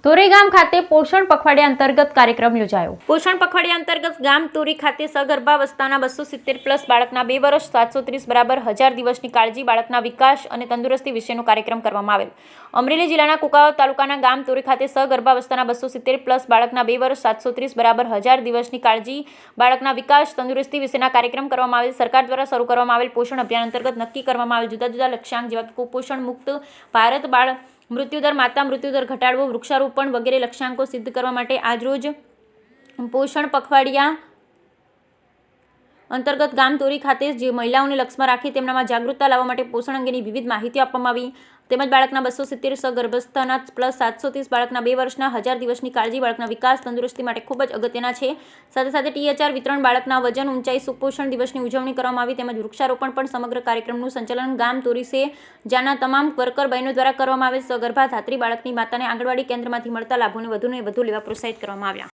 તોરી ગામ ખાતે પોષણ પખવાડિયા અંતર્ગત કાર્યક્રમ યોજાયો। પોષણ પખવાડિયા અંતર્ગત ગામ તોરી ખાતે સગર્ભાવસ્થાના 270+ બાળકના 2 વર્ષ 730 બરાબર 1000 દિવસની કાળજી બાળકના વિકાસ અને તંદુરસ્તી વિશેનો કાર્યક્રમ કરવામાં આવેલ। અમરેલી જિલ્લાના કુકાવાવ તાલુકાના ગામ તોરી ખાતે સગર્ભાવસ્થાના 270+ બાળકના 2 વર્ષ 730 બરાબર 1000 દિવસની કાળજી બાળકના વિકાસ તંદુરસ્તી વિશેના કાર્યક્રમ કરવામાં આવેલ। સરકાર દ્વારા શરૂ કરવામાં આવેલ પોષણ અભિયાન અંતર્ગત નક્કી કરવામાં આવેલ જુદા જુદા લક્ષ્યાંક જેવા કે કુપોષણ મુક્ત ભારત, બાળ મૃત્યુદર, માતા મૃત્યુદર ઘટાડવો, વૃક્ષારોપણ વગેરે લક્ષ્યાંકો સિદ્ધ કરવા માટે આજરોજ પોષણ પખવાડિયા અંતર્ગત ગામ તોરી ખાતે જે મહિલાઓને લક્ષ્યમાં રાખી તેમનામાં જાગૃતતા લાવવા માટે પોષણ અંગેની વિવિધ માહિતી આપવામાં આવી તેમજ બાળકના 270 સગર્ભસ્થાના +730 બાળકના 2 વર્ષના 1000 દિવસની કાળજી બાળકના વિકાસ તંદુરસ્તી માટે ખૂબ જ અગત્યના છે। સાથે સાથે THR વિતરણ, બાળકના વજન, ઊંચાઈ, સુપોષણ દિવસની ઉજવણી કરવામાં આવી તેમજ વૃક્ષારોપણ પણ સમગ્ર કાર્યક્રમનું સંચાલન ગામ તોરી સે જાના તમામ વર્કર બહેનો દ્વારા કરવામાં આવેલ। સગર્ભા ધાત્રી બાળકની માતાને આંગણવાડી કેન્દ્રમાંથી મળતા લાભોને વધુને વધુ લેવા પ્રોત્સાહિત કરવામાં આવ્યા।